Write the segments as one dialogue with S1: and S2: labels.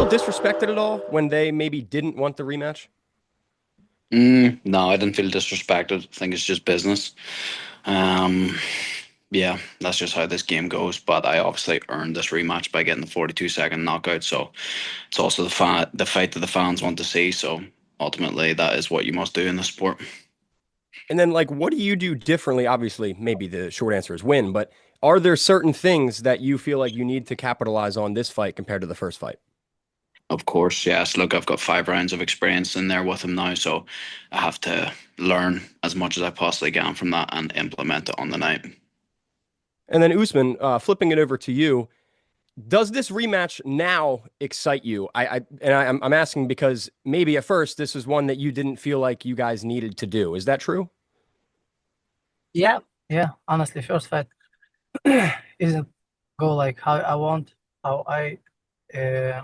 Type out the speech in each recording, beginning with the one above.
S1: disrespected at all when they maybe didn't want the rematch?
S2: No, I didn't feel disrespected. I think it's just business. Um, yeah, that's just how this game goes. But I obviously earned this rematch by getting the 42-second knockout. So it's also the fight that the fans want to see. So ultimately, that is what you must do in the sport.
S1: And then, like, what do you do differently? Obviously, maybe the short answer is win, but are there certain things that you feel like you need to capitalize on this fight compared to the first fight?
S2: Of course, yes. Look, I've got 5 rounds of experience in there with him now, so I have to learn as much as I possibly can from that and implement it on the night.
S1: And then, Usman, flipping it over to you, does this rematch now excite you? I'm asking because maybe at first this was one that you didn't feel like you guys needed to do. Is that true?
S3: Yeah, yeah. Honestly, first fight isn't go like how I want, how I uh,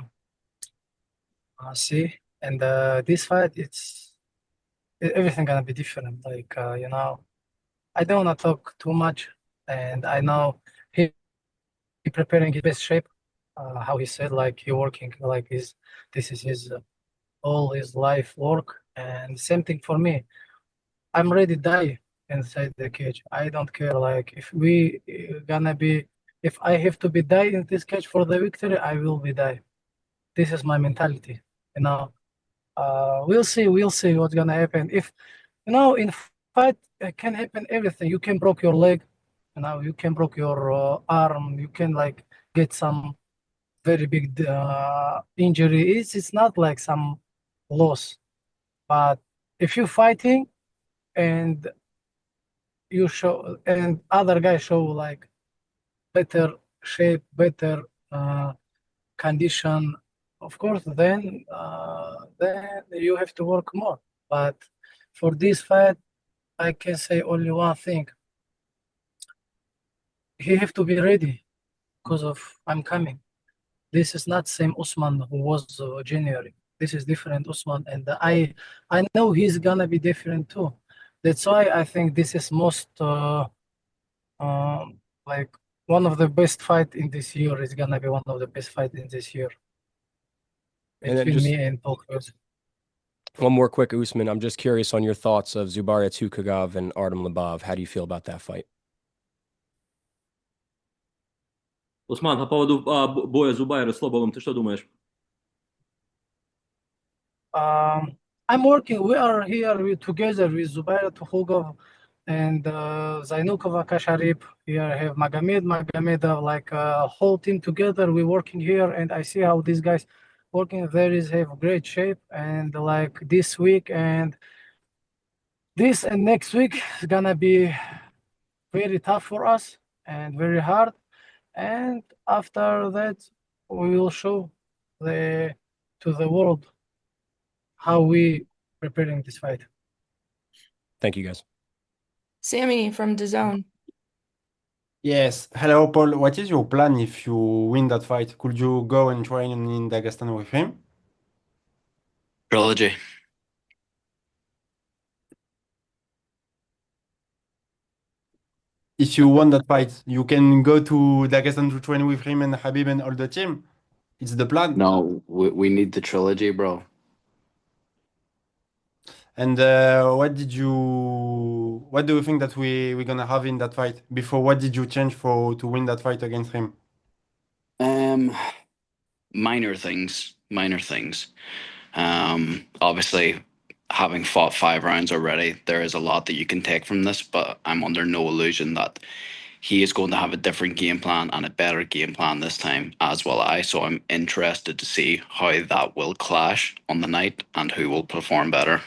S3: see, and this fight, everything gonna be different. Like I don't wanna talk too much, and I know he preparing his best shape. How he said, like he working like this is his all his life work, and same thing for me. I'm ready to die inside the cage. I don't care. Like if we gonna be, if I have to be die in this cage for the victory, I will be die. This is my mentality. You know, we'll see what's gonna happen. If in fight can happen everything. You can broke your leg, you can broke your arm. You can like get some very big injury. It's not like some loss, but if you fighting and you show and other guys show like better shape, better condition, of course, then you have to work more. But for this fight, I can say only one thing: he have to be ready because of I'm coming. This is not same Usman who was January. This is different Usman, and I know he's gonna be different too. That's why I think this is most like one of the best fight in this year. Is gonna be one of the best fight in this year
S1: And then
S3: between
S1: just
S3: me and Hughes.
S1: one more quick, Usman. I'm just curious on your thoughts of Zubaria Tukhugov and Artem Lobov. How do you feel about that fight?
S4: Усман, по поводу боя Зубайра с Лобовым, ты что думаешь?
S3: I'm working. We are here together with Zubair Tukhugov and Zainukova Kasharip. Here I have Magomedov, like a whole team together. We're working here, and I see how these guys working. There is have great shape, and like this week and this and next week is gonna be very tough for us and very hard. And after that, we will show the to the world how we preparing this fight.
S1: Thank you, guys.
S5: Sammy from DAZN.
S6: Yes. Hello, Paul. What is your plan if you win that fight? Could you go and train in Dagestan with him?
S2: Trilogy.
S6: If you won that fight, you can go to Dagestan to train with him and Habib and all the team. It's the plan.
S2: No, we need the trilogy, bro.
S6: And what do you think that we're gonna have in that fight? Before, what did you change for to win that fight against him?
S2: Um, Minor things, minor things. Obviously, having fought 5 rounds already, there is a lot that you can take from this, but I'm under no illusion that he is going to have a different game plan and a better game plan this time, as will I. So I'm interested to see how that will clash on the night and who will perform better.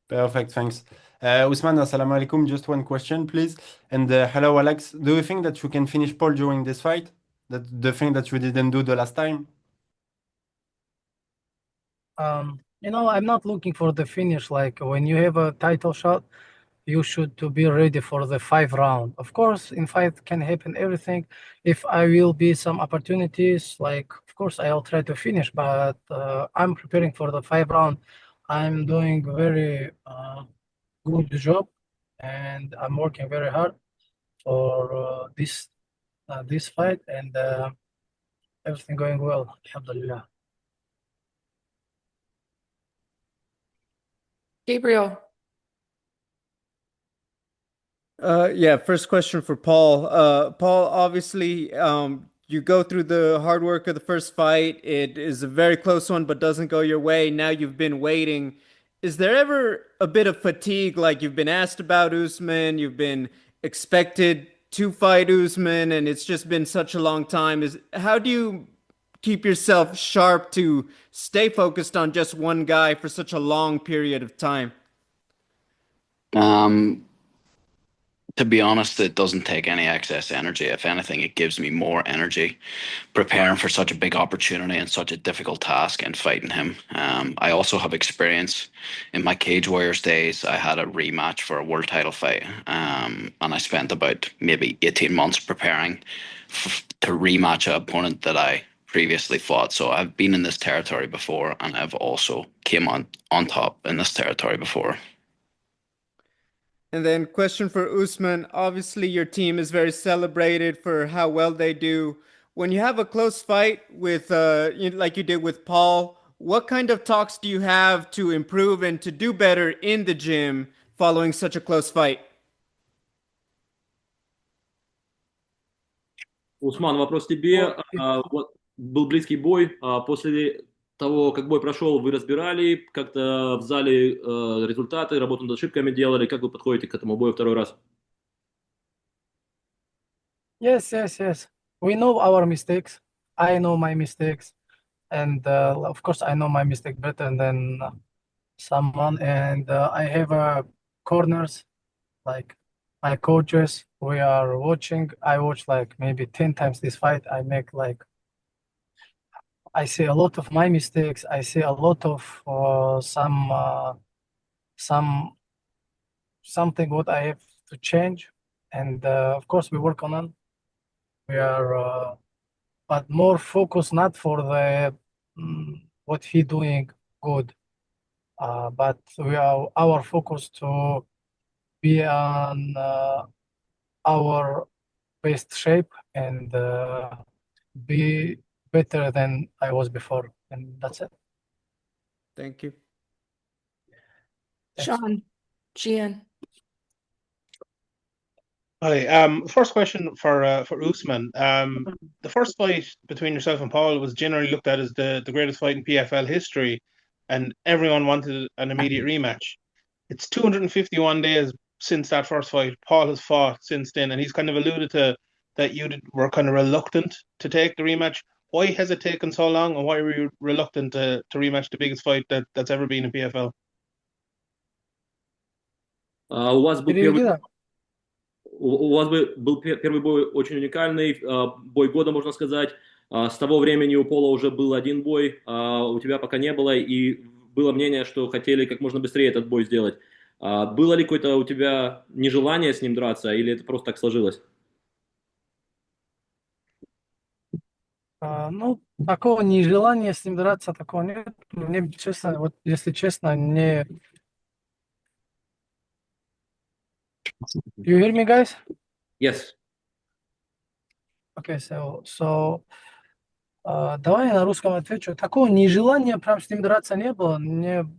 S6: Perfect, thanks. Usman, assalamu alaikum. Just one question, please. And hello, Alex. Do you think that you can finish Paul during this fight? That the thing that you didn't do the last time?
S3: I'm not looking for the finish. Like when you have a title shot, you should to be ready for the 5 round. Of course, in fight can happen everything. If I will be some opportunities, like of course I'll try to finish, but I'm preparing for the 5 round. I'm doing very good job, and I'm working very hard for this fight. And everything going well. Alhamdulillah.
S5: Gabriel.
S7: Yeah, first question for Paul. Paul, obviously, you go through the hard work of the first fight. It is a very close one, but doesn't go your way. Now you've been waiting. Is there ever a bit of fatigue, like you've been asked about Usman, you've been expected to fight Usman, and it's just been such a long time? How do you keep yourself sharp to stay focused on just one guy for such a long period of time?
S2: Um, to be honest, it doesn't take any excess energy. If anything, it gives me more energy preparing for such a big opportunity and such a difficult task and fighting him. I also have experience in my Cage Warriors days. I had a rematch for a world title fight, and I spent about maybe 18 months preparing to rematch an opponent that I previously fought. So I've been in this territory before, and I've also came on top in this territory before.
S7: And then question for Usman. Obviously, your team is very celebrated for how well they do. When you have a close fight with, like you did with Paul, what kind of talks do you have to improve and to do better in the gym following such a close fight?
S4: Усман, вопрос тебе.
S3: Well,
S4: Вот был близкий бой. После того, как бой прошел, вы разбирали как-то в зале результаты, работу над ошибками делали. Как вы подходите к этому бою второй раз?
S3: yes. We know our mistakes. I know my mistakes, and of course, I know my mistake better than someone. And I have corners like my coaches. We are watching. I watch like maybe 10 times this fight. I see a lot of my mistakes. I see a lot of some something what I have to change, and of course we work on it. We are, but more focus not for the what he doing good, but we are our focus to be on our best shape and be better than I was before, and that's it.
S7: Thank you.
S3: Thanks.
S5: Sean. Gian.
S8: Hi. First question for Usman. The first fight between yourself and Paul was generally looked at as the greatest fight in PFL history, and everyone wanted an immediate rematch. It's 251 days since that first fight. Paul has fought since then, and he's kind of alluded to that were kind of reluctant to take the rematch. Why has it taken so long, and why were you reluctant to rematch the biggest fight that's ever been in PFL?
S4: У вас был
S3: Переведи,
S4: первый
S3: да.
S4: У вас был первый бой очень уникальный, бой года, можно сказать. С того времени у Пола уже был один бой, у тебя пока не было, и было мнение, что хотели как можно быстрее этот бой сделать. Было ли какое-то у тебя нежелание с ним драться, или это просто так сложилось?
S3: Ну, такого нежелания с ним драться, такого нет. Мне, честно, вот если честно, не... You hear me, guys?
S4: Yes.
S3: Okay, so давай я на русском отвечу. Такого нежелания прям с ним драться не было. Мне, в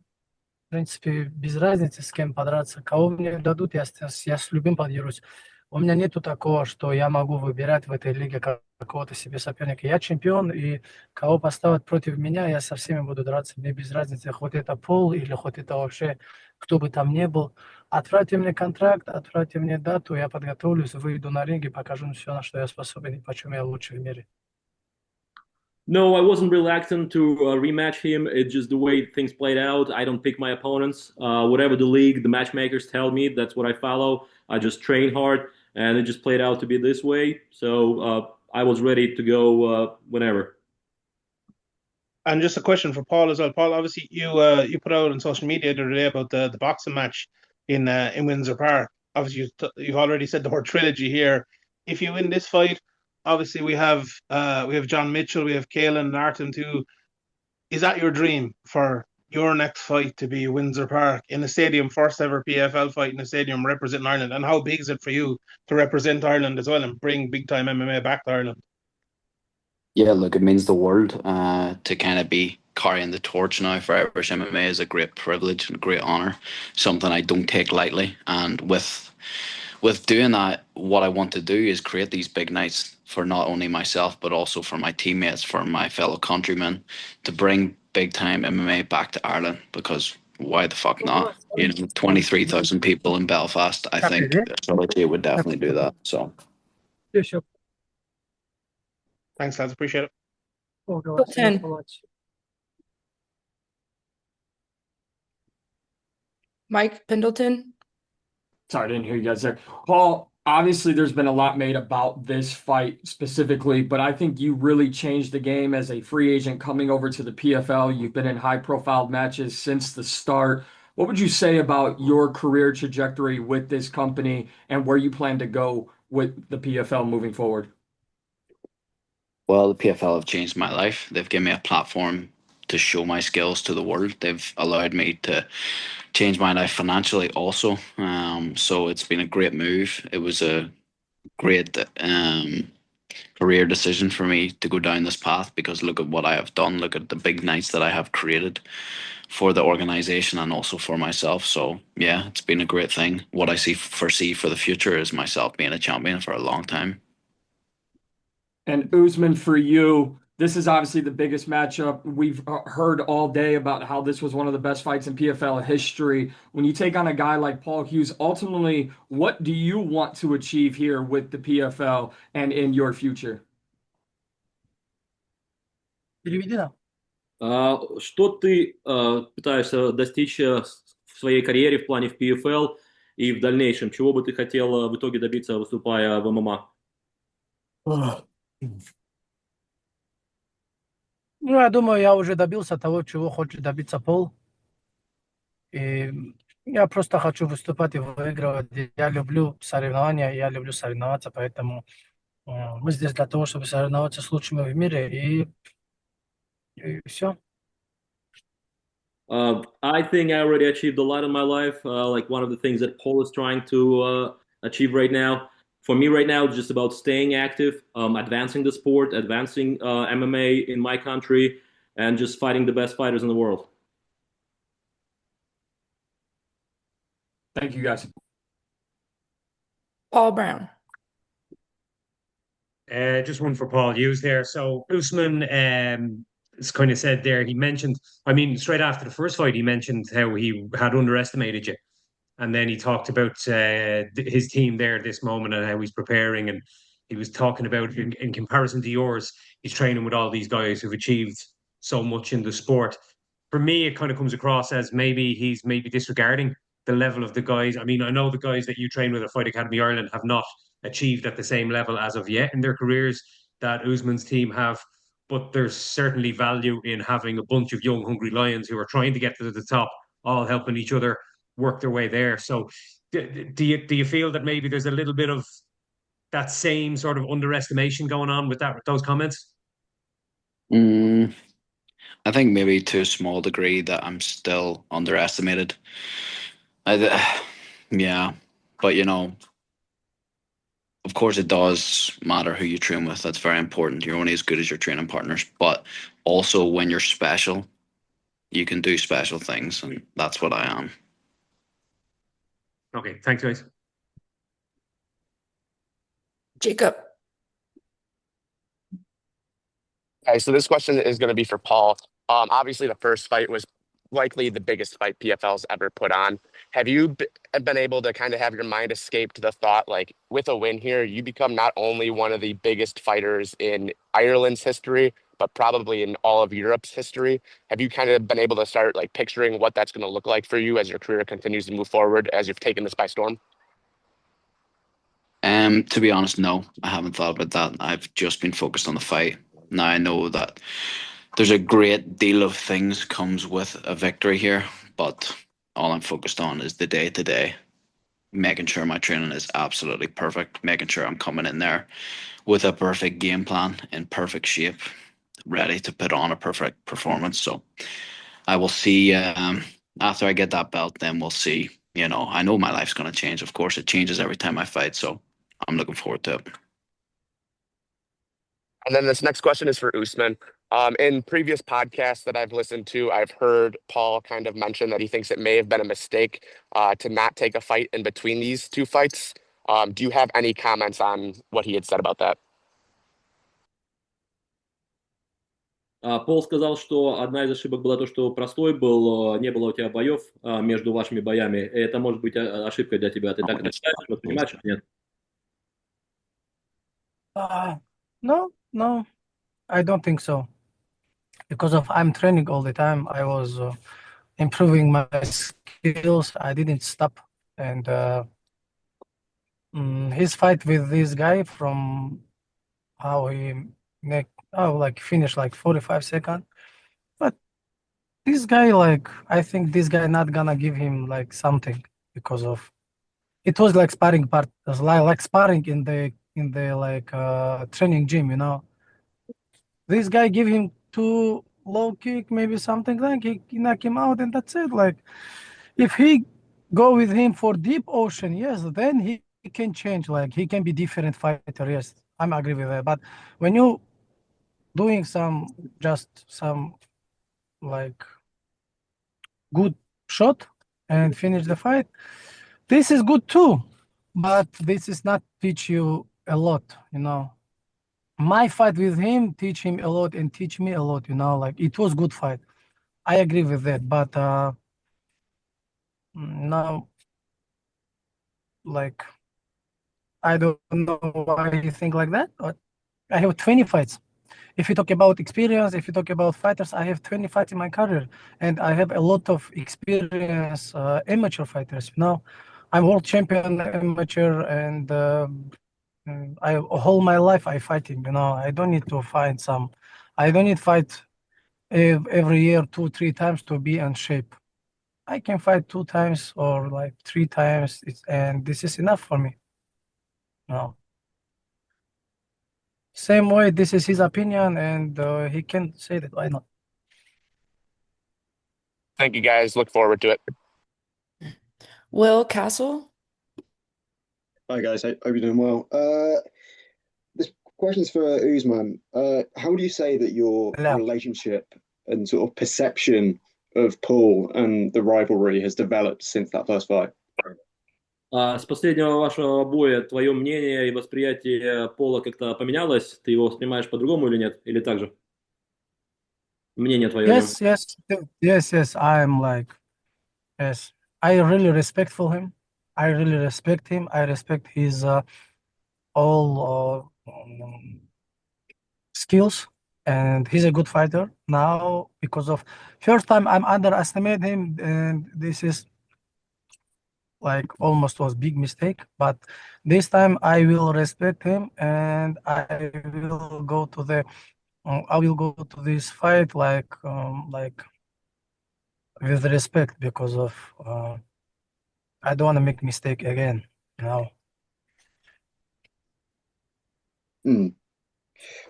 S3: принципе, без разницы, с кем подраться. Кого мне дадут, я с любым подерусь. У меня нету такого, что я могу выбирать в этой лиге какого-то себе соперника. Я чемпион, и кого поставят против меня, я со всеми буду драться. Мне без разницы, хоть это Пол или хоть это вообще кто бы там ни был. Отправьте мне контракт, отправьте мне дату, я подготовлюсь, выйду на ринг и покажу все, на что я способен и почему я лучший в мире.
S4: No, I wasn't reluctant to rematch him. It's just the way things played out. I don't pick my opponents. Whatever the league, the matchmakers tell me, that's what I follow. I just train hard, and it just played out to be this way. So I was ready to go whenever.
S8: And just a question for Paul as well. Paul, obviously you put out on social media the other day about the boxing match in Windsor Park. Obviously you've already said the word trilogy here. If you win this fight, obviously we have John Mitchell, we have Kalen and Artem too. Is that your dream for your next fight to be Windsor Park in a stadium, first ever PFL fight in a stadium representing Ireland? And how big is it for you to represent Ireland as well and bring big time MMA back to Ireland?
S2: Yeah, look, it means the world to kind of be carrying the torch now for Irish MMA is a great privilege and a great honor, something I don't take lightly. And with doing that, what I want to do is create these big nights for not only myself but also for my teammates, for my fellow countrymen, to bring big time MMA back to Ireland. Because why the fuck not? 23,000 people in Belfast. I think Trilogy would definitely do that. So.
S8: Thanks, lads. Appreciate it.
S5: Pendleton. Mike Pendleton.
S9: Sorry, I didn't hear you guys there. Paul, obviously there's been a lot made about this fight specifically, but I think you really changed the game as a free agent coming over to the PFL. You've been in high profile matches since the start. What would you say about your career trajectory with this company and where you plan to go with the PFL moving forward?
S2: Well, the PFL have changed my life. They've given me a platform to show my skills to the world. They've allowed me to change my life financially also. So it's been a great move. It was a great career decision for me to go down this path because look at what I have done. Look at the big nights that I have created for the organization and also for myself. So yeah, it's been a great thing. What I foresee for the future is myself being a champion for a long time.
S9: And Usman, for you, this is obviously the biggest matchup. We've heard all day about how this was one of the best fights in PFL history. When you take on a guy like Paul Hughes, ultimately, what do you want to achieve here with the PFL and in your future?
S4: Что ты пытаешься достичь в своей карьере в плане в PFL и в дальнейшем? Чего бы ты хотел в итоге добиться, выступая в ММА?
S3: Ну, я думаю, я уже добился того, чего хочет добиться Пол. И я просто хочу выступать и выигрывать. Я люблю соревнования, я люблю соревноваться, поэтому мы здесь для того, чтобы соревноваться с лучшими в мире, и все.
S4: I think I already achieved a lot in my life. Like one of the things that Paul is trying to achieve right now. For me, right now, it's just about staying active, advancing the sport, advancing MMA in my country, and just fighting the best fighters in the world.
S9: Thank you, guys.
S5: Paul Brown.
S10: Just one for Paul Hughes there. So Usman has kind of said there, he mentioned, I mean, straight after the first fight, he mentioned how he had underestimated you. And then he talked about his team there at this moment and how he's preparing. And he was talking about, in comparison to yours, he's training with all these guys who've achieved so much in the sport. For me, it kind of comes across as maybe he's maybe disregarding the level of the guys. I mean, I know the guys that you train with at Fight Academy Ireland have not achieved at the same level as of yet in their careers that Usman's team have. But there's certainly value in having a bunch of young, hungry lions who are trying to get to the top, all helping each other work their way there. So, do you feel that maybe there's a little bit of that same sort of underestimation going on with those comments?
S2: Mm, I think maybe to a small degree that I'm still underestimated. Yeah, but of course it does matter who you train with. That's very important. You're only as good as your training partners. But also when you're special, you can do special things, and that's what I am.
S10: Okay, thanks, guys.
S5: Jacob.
S11: Okay, so this question is going to be for Paul. Obviously, the first fight was likely the biggest fight PFL's ever put on. Have you been able to kind of have your mind escape to the thought, like, with a win here, you become not only one of the biggest fighters in Ireland's history, but probably in all of Europe's history? Have you kind of been able to start, like, picturing what that's going to look like for you as your career continues to move forward, as you've taken this by storm?
S2: To be honest, no, I haven't thought about that. I've just been focused on the fight. Now I know that there's a great deal of things comes with a victory here, but all I'm focused on is the day to day, making sure my training is absolutely perfect, making sure I'm coming in there with a perfect game plan in perfect shape, ready to put on a perfect performance. So I will see after I get that belt, then we'll see. I know my life's going to change. Of course, it changes every time I fight. So I'm looking forward to it.
S11: And then this next question is for Usman. In previous podcasts that I've listened to, I've heard Paul kind of mention that he thinks it may have been a mistake to not take a fight in between these two fights. Do you have any comments on what he had said about that?
S4: Пол сказал, что одна из ошибок была то, что простой был, не было у тебя боев между вашими боями. Это может быть ошибкой для тебя. Ты так это считаешь, воспринимаешь, нет?
S3: No, I don't think so. Because of I'm training all the time, I was improving my skills. I didn't stop, and his fight with this guy from how he finished like 45 seconds. But this guy, like, I think this guy not gonna give him like something because of it was like sparring part, like sparring in the like training gym, you know. This guy give him 2 low kick, maybe something like he knock him out, and that's it. Like, if he go with him for deep ocean, yes, then he can change. Like, he can be different fighter. Yes, I'm agree with that. But when you doing some like good shot and finish the fight, this is good too. But this is not teach you a lot, you know. My fight with him teach him a lot and teach me a lot, you know. Like, it was good fight. I agree with that. But now, like, I don't know why you think like that, but I have 20 fights. If you talk about experience, if you talk about fighters, I have 20 fights in my career, and I have a lot of experience amateur fighters. You know, I'm world champion amateur, and I whole my life I fighting. You know, I don't need to fight some. I don't need fight every year 2-3 times to be in shape. I can fight 2 times or like 3 times, and this is enough for me. No. Same way, this is his opinion, and he can say that. Why not?
S11: Thank you, guys. Look forward to it.
S5: Will Castle?
S12: Hi guys, hope you're doing well. This question's for Usman. How do you say that your
S3: Hello.
S12: relationship and sort of perception of Paul and the rivalry has developed since that first fight?
S4: С последнего вашего боя твое мнение и восприятие Пола как-то поменялось? Ты его воспринимаешь по-другому или нет? Или так же? Мнение твое о нем.
S3: Yes. I'm like, yes. I really respectful him. I really respect him. I respect his all skills, and he's a good fighter. Now, because of first time I'm underestimate him, and this is like almost was big mistake. But this time I will respect him, and I will go to this fight like with respect, because of I don't want to make mistake again, you know.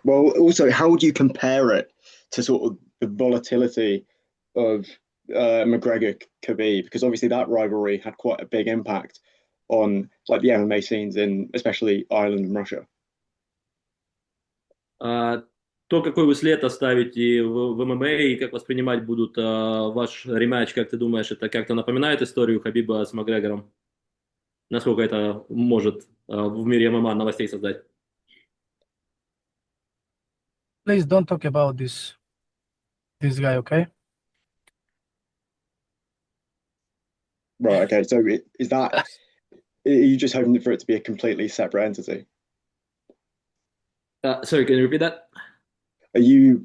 S12: Well, also, how would you compare it to sort of the volatility of McGregor-Khabib? Because obviously that rivalry had quite a big impact on like the MMA scenes in especially Ireland and Russia.
S4: То, какой вы след оставите в ММА и как воспринимать будут ваш рематч, как ты думаешь, это как-то напоминает историю Хабиба с Макгрегором? Насколько это может в мире ММА новостей создать?
S3: Please don't talk about this guy, okay?
S12: Right. Okay. So is that? Are you just hoping for it to be a completely separate entity?
S4: Sorry, can you repeat that?
S12: Are you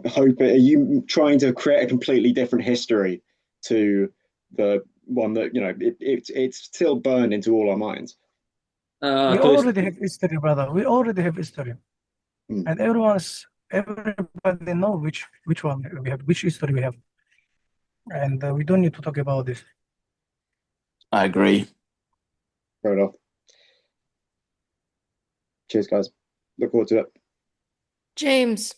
S12: trying to create a completely different history to the one that, you know, it's still burned into all our minds?
S3: We already have history, brother. We already have history. And everybody know which one we have, which history we have. And we don't need to talk about this.
S2: I agree.
S12: Fair enough. Cheers, guys. Look forward to it.
S5: James.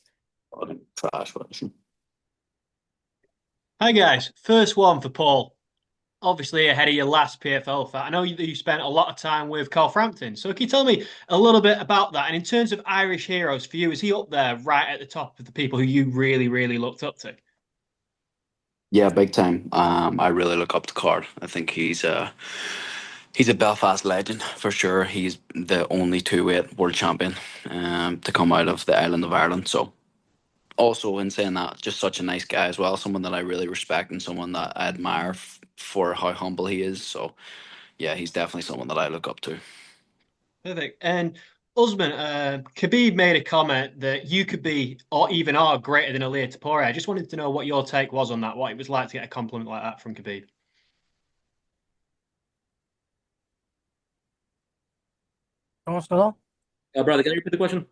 S10: Hi guys, first one for Paul.
S13: obviously ahead of your last PFL fight. I know you spent a lot of time with Carl Frampton. So can you tell me a little bit about that? And in terms of Irish heroes for you, is he up there right at the top of the people who you really, really looked up to?
S2: Yeah, big time. I really look up to Card. I think he's a Belfast legend for sure. He's the only two-weight world champion to come out of the island of Ireland. So also in saying that, just such a nice guy as well. Someone that I really respect and someone that I admire for how humble he is. So yeah, he's definitely someone that I look up to.
S13: Perfect. And Usman, Khabib made a comment that you could be or even are greater than Ilia Topuria. I just wanted to know what your take was on that, what it was like to get a compliment like that from Khabib.
S4: Brother, can you repeat the question?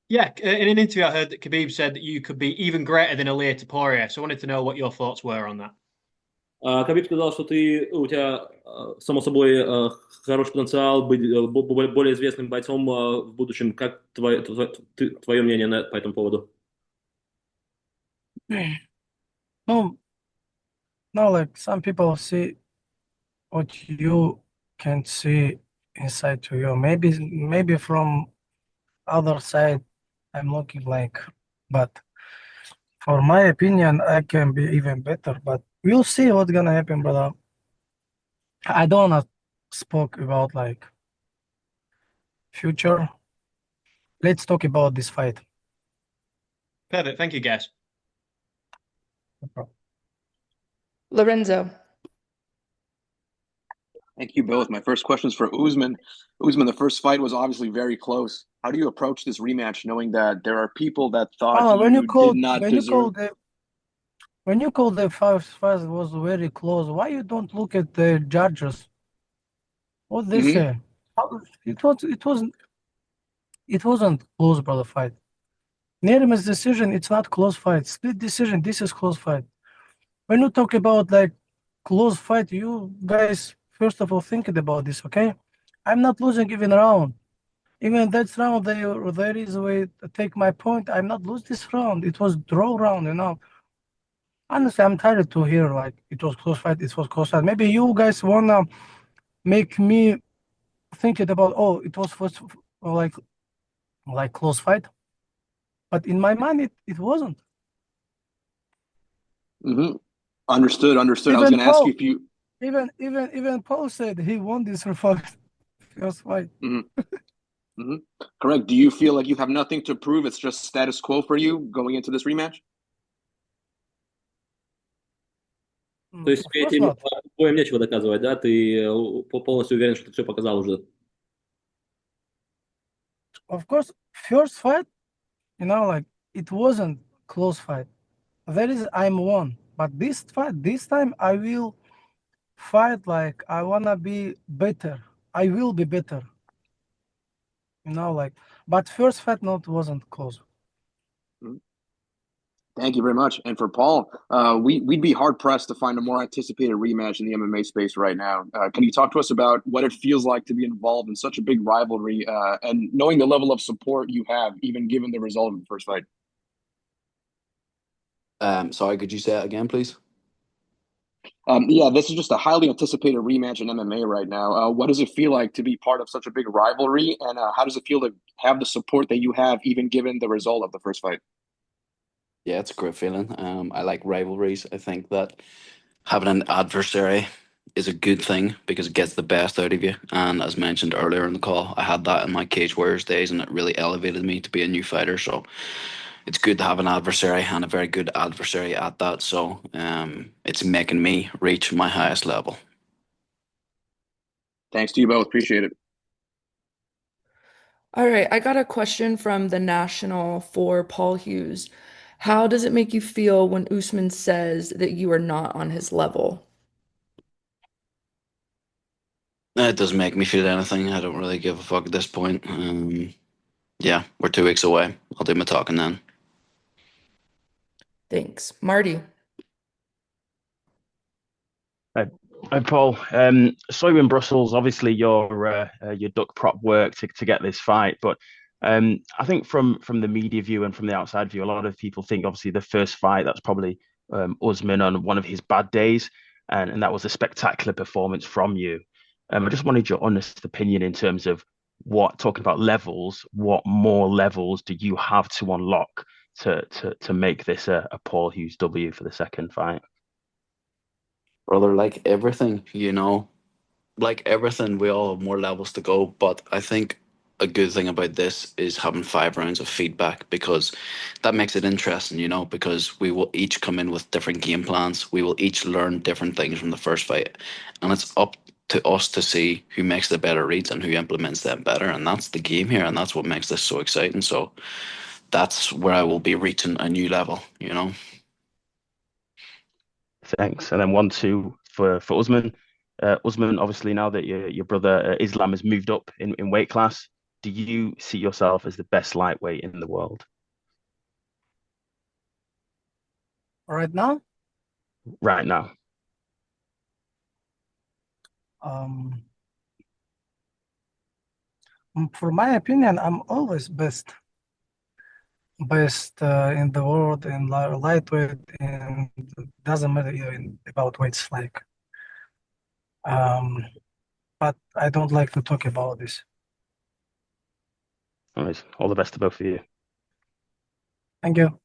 S13: Yeah, in an interview I heard that Khabib said that you could be even greater than Ilia Topuria. So I wanted to know what your thoughts were on that.
S4: Кhabib сказал, что у тебя, само собой, хороший потенциал быть более известным бойцом в будущем. Как твое мнение по этому поводу?
S3: No, no, like some people see what you can see inside to you. Maybe from other side, I'm looking like, but for my opinion, I can be even better. But we'll see what's gonna happen, brother. I don't wanna spoke about like future. Let's talk about this fight.
S13: Perfect. Thank you, guys.
S5: Lorenzo.
S14: Thank you both. My first question is for Usman. Usman, the first fight was obviously very close. How do you approach this rematch, knowing that there are people that thought
S3: When you
S14: did not deserve?
S3: When you call the first fight was very close, why you don't look at the judges? What they say? It wasn't close, brother. Fight. Unanimous decision. It's not close fight. Split decision. This is close fight. When you talk about like close fight, you guys first of all thinking about this, okay? I'm not losing even round. Even that round, there is a way to take my point. I'm not lose this round. It was draw round, you know. Honestly, I'm tired to hear like it was close fight. It was close fight. Maybe you guys wanna make me think it about it was first like close fight, but in my mind it wasn't.
S14: Understood. I was going to ask you if you
S3: even Paul said he won this first fight.
S14: Correct. Do you feel like you have nothing to prove? It's just status quo for you going into this rematch?
S4: То есть этим боем нечего доказывать, да? Ты полностью уверен, что ты все показал уже?
S3: Of course, first fight, you know, like it wasn't close fight. I'm won, but this fight, this time I will fight like I wanna be better. I will be better. You know, like, but first fight wasn't close.
S14: Thank you very much. And for Paul, we'd be hard pressed to find a more anticipated rematch in the MMA space right now. Can you talk to us about what it feels like to be involved in such a big rivalry and knowing the level of support you have, even given the result of the first fight?
S2: Sorry, could you say that again, please?
S14: Yeah, this is just a highly anticipated rematch in MMA right now. What does it feel like to be part of such a big rivalry, and how does it feel to have the support that you have, even given the result of the first fight?
S2: Yeah, it's a great feeling. I like rivalries. I think that having an adversary is a good thing because it gets the best out of you. And as mentioned earlier in the call, I had that in my Cage Warriors days, and it really elevated me to be a new fighter. So it's good to have an adversary and a very good adversary at that. So it's making me reach my highest level.
S14: Thanks to you both. Appreciate it.
S5: All right, I got a question from the National for Paul Hughes. How does it make you feel when Usman says that you are not on his level?
S2: It doesn't make me feel anything. I don't really give a fuck at this point. Yeah, we're 2 weeks away. I'll do my talking then.
S5: Thanks. Marty.
S15: Hi, Paul. Saw you in Brussels. Obviously, your duck prop work to get this fight, but I think from the media view and from the outside view, a lot of people think obviously the first fight that's probably Usman on one of his bad days. and that was a spectacular performance from you. I just wanted your honest opinion in terms of talking about levels, what more levels do you have to unlock to make this a Paul Hughes W for the second fight?
S2: Brother, like everything, like everything, we all have more levels to go. But I think a good thing about this is having 5 rounds of feedback, because that makes it interesting, because we will each come in with different game plans. We will each learn different things from the first fight. And it's up to us to see who makes the better reads and who implements them better. And that's the game here. And that's what makes this so exciting. So that's where I will be reaching a new level.
S15: Thanks. And then 1-2 for Usman. Usman, obviously, now that your brother Islam has moved up in weight class, do you see yourself as the best lightweight in the world?
S3: Right now?
S15: Right now.
S3: For my opinion, I'm always best in the world in lightweight, and doesn't matter even about weights, like but I don't like to talk about this.
S15: All right. All the best to both of you.
S3: Thank you.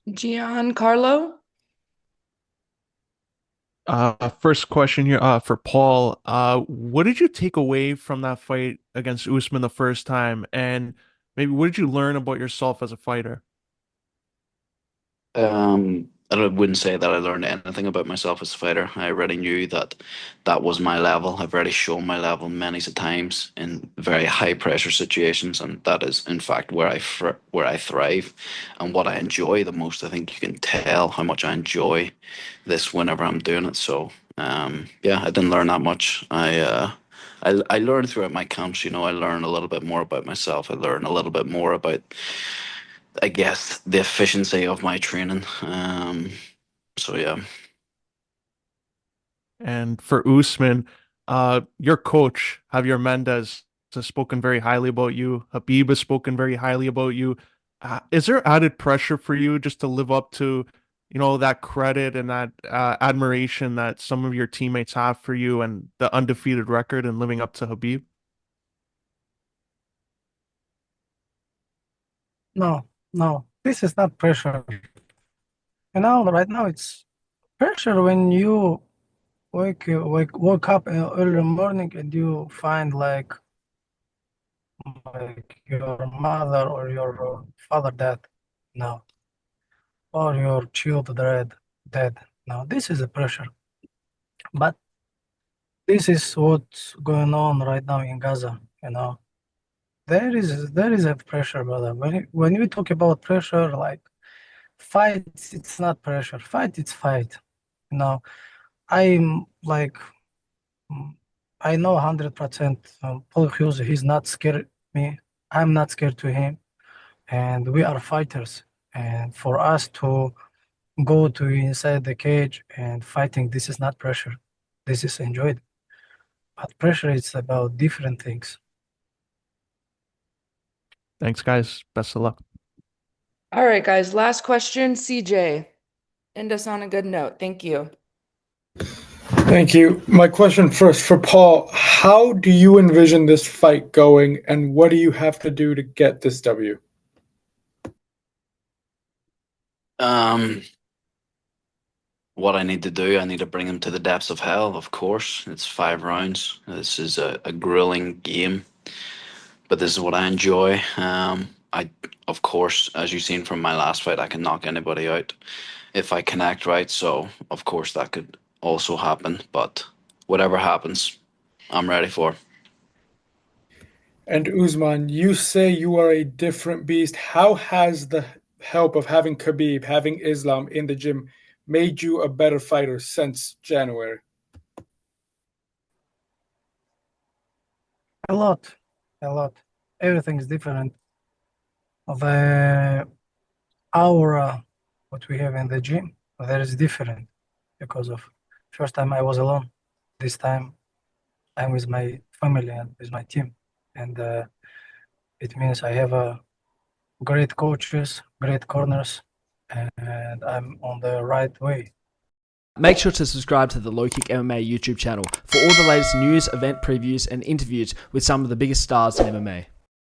S5: Giancarlo?
S16: First question here, for Paul. What did you take away from that fight against Usman the first time? And maybe what did you learn about yourself as a fighter?
S2: I wouldn't say that I learned anything about myself as a fighter. I already knew that that was my level. I've already shown my level many times in very high pressure situations, and that is in fact where I thrive and what I enjoy the most. I think you can tell how much I enjoy this whenever I'm doing it. So yeah, I didn't learn that much. I learned throughout my camps. I learn a little bit more about myself. I learn a little bit more about, I guess, the efficiency of my training. So yeah.
S16: And for Usman, your coach, Javier Mendez, has spoken very highly about you. Habib has spoken very highly about you. Is there added pressure for you just to live up to, that credit and that admiration that some of your teammates have for you and the undefeated record and living up to Habib?
S3: No, this is not pressure. Right now it's pressure when you woke up early in the morning and you find like your mother or your father dead now, or your child dead now. This is a pressure, but this is what's going on right now in Gaza. There is a pressure, brother. When we talk about pressure, like fights, it's not pressure. Fight, it's fight. I'm like, I know 100%. Paul Hughes, he's not scared me. I'm not scared to him, and we are fighters. And for us to go to inside the cage and fighting, this is not pressure. This is enjoyed. But pressure is about different things.
S16: Thanks, guys. Best of luck.
S5: All right, guys. Last question, CJ. End us on a good note. Thank you.
S17: Thank you. My question first for Paul. How do you envision this fight going, and what do you have to do to get this W?
S2: What I need to do, I need to bring him to the depths of hell, of course. It's 5 rounds. This is a grueling game, but this is what I enjoy. Of course, as you've seen from my last fight, I can knock anybody out if I connect right. So, of course, that could also happen. But whatever happens, I'm ready for.
S17: And Usman, you say you are a different beast. How has the help of having Khabib, having Islam in the gym, made you a better fighter since January?
S3: A lot. Everything is different. The aura, what we have in the gym, that is different because of first time I was alone. This time I'm with my family and with my team, and it means I have great coaches, great corners, and I'm on the right way.
S18: Make sure to subscribe to the LowKick MMA YouTube channel for all the latest news, event previews, and interviews with some of the biggest stars in MMA.